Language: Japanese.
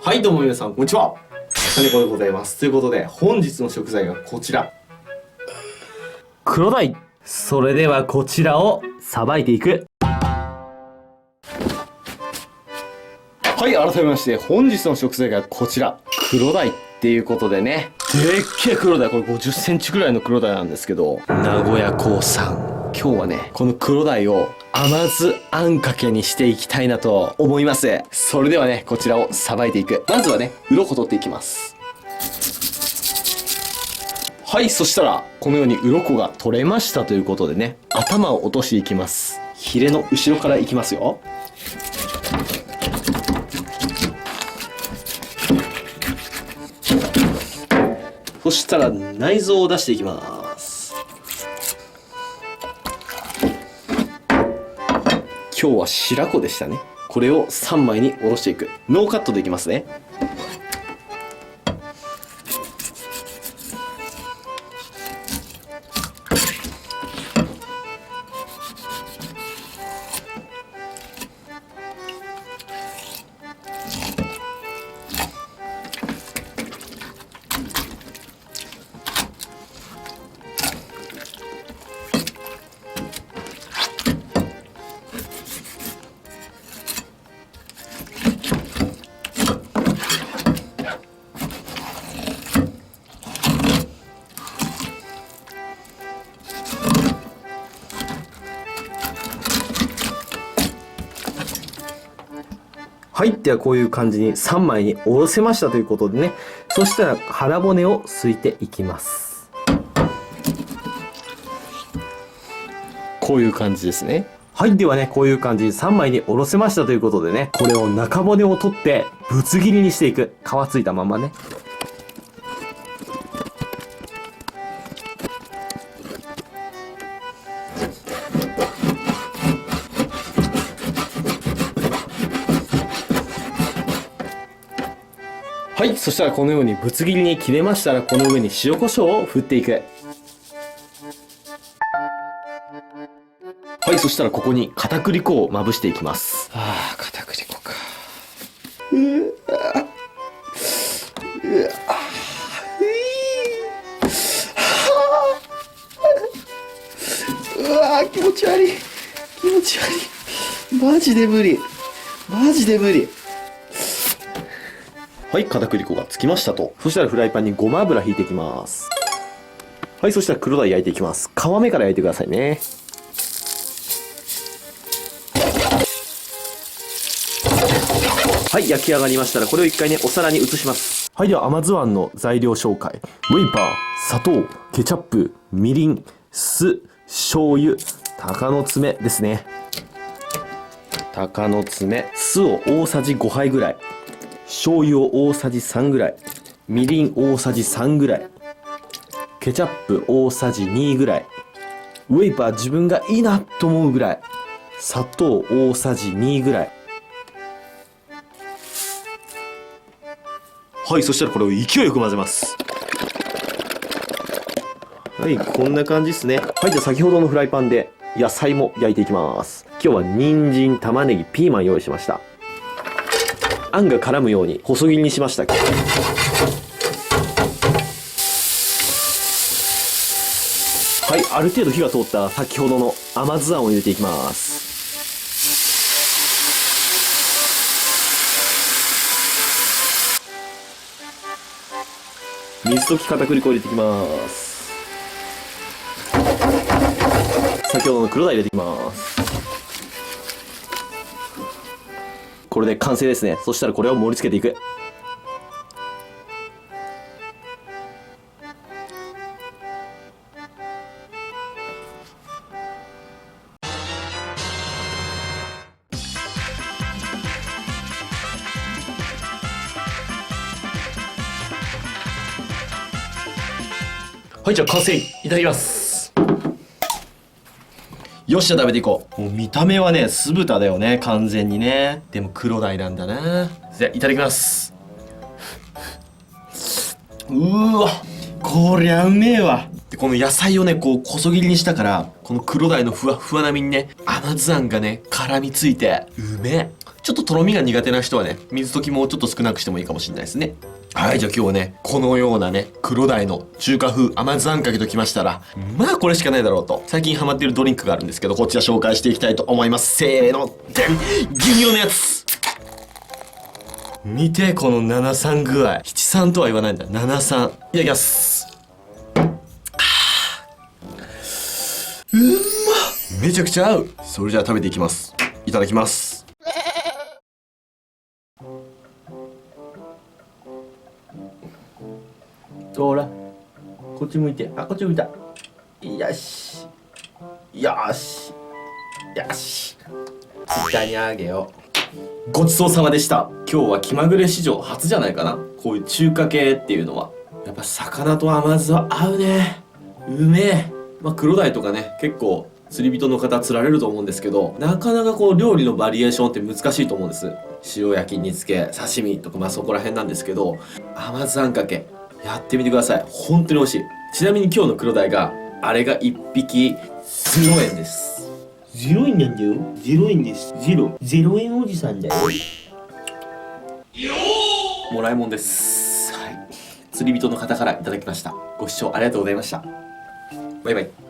はいどうも皆さんこんにちは、金子でございます。ということで本日の食材がこちら、黒鯛。それではこちらをさばいていく。はい、改めまして本日の食材がこちら、黒鯛っていうことでね、でっけえ黒鯛、これ50センチくらいの黒鯛なんですけど、名古屋港産。今日はねこの黒鯛を甘酢あんかけにしていきたいなと思います。それではねこちらをさばいていく。まずはね鱗取っていきます。はい、そしたらこのように鱗が取れましたということでね、頭を落としていきます。ヒレの後ろからいきますよ。そしたら内臓を出していきます。今日は白子でしたね。これを3枚におろしていく。ノーカットでいきますね。はい、ではこういう感じに3枚におろせましたということでね、そしたら腹骨をすいていきます。こういう感じですね。はい、ではねこういう感じに3枚におろせましたということでね、これを中骨を取ってぶつ切りにしていく。皮ついたままね。はい、そしたらこのようにぶつ切りに切れましたら、この上に塩コショウを振っていく。はい、そしたらここに片栗粉をまぶしていきます。ああ、片栗粉か。うわー、気持ち悪い。気持ち悪い。マジで無理。マジで無理。はい、片栗粉がつきましたと。そしたらフライパンにごま油引いていきます。はい、そしたら黒鯛焼いていきます。皮目から焼いてくださいね。はい、焼き上がりましたらこれを一回ねお皿に移します。はい、では甘酢あんの材料紹介。ウェイパー、砂糖、ケチャップ、みりん、酢、醤油、鷹の爪ですね。鷹の爪、酢を大さじ5杯ぐらい、醤油を大さじ3ぐらい、みりん大さじ3ぐらい、ケチャップ大さじ2ぐらい、ウェイパー自分がいいなと思うぐらい、砂糖大さじ2ぐらい。はい、そしたらこれを勢いよく混ぜます。はい、こんな感じですね。はい、じゃあ先ほどのフライパンで野菜も焼いていきます。今日は人参、玉ねぎ、ピーマン用意しました。あんが絡むように細切りにしました。はい、ある程度火が通ったら先ほどの甘酢あんを入れていきます。水溶き片栗粉を入れていきます。先ほどの黒鯛入れていきます。これで完成ですね。そしたらこれを盛り付けていく。はい、じゃあ完成いただきます。よっしゃ、食べていこう。もう見た目はね酢豚だよね、完全にね。でも黒鯛なんだな。じゃあいただきます。うわ、こりゃうめえわ。でこの野菜をねこう細切りにしたから、この黒鯛のふわふわなみにね甘酢あんがね絡みついてうめえ。ちょっととろみが苦手な人はね、水溶きもうちょっと少なくしてもいいかもしれないですね。はい、じゃあ今日はね、このようなね、黒鯛の中華風甘酢あんかけときましたら、まあこれしかないだろうと、最近ハマっているドリンクがあるんですけど、こちら紹介していきたいと思います。せーの、でん牛乳のやつ見て、この73具合。73とは言わないんだ。73。いただきます。めちゃくちゃ合う。それじゃあ食べていきます。いただきます。ほら、こっち向いて。あ、こっち向いた。よし。よし。よし。下にあげよう。ごちそうさまでした。今日は気まぐれ史上初じゃないかな。こういう中華系っていうのは。やっぱ魚と甘酢は合うね。うめえ。まあ黒鯛とかね、結構釣り人の方釣られると思うんですけど、なかなかこう料理のバリエーションって難しいと思うんです。塩焼き、煮付け、刺身とかまあそこら辺なんですけど、甘酢あんかけやってみてください。本当に美味しい。ちなみに今日の黒鯛があれが1匹0円です。0円なんだよ。0円です。0円おじさんだよ。もらいもんです。はい。釣り人の方からいただきました。ご視聴ありがとうございました。バイバイ。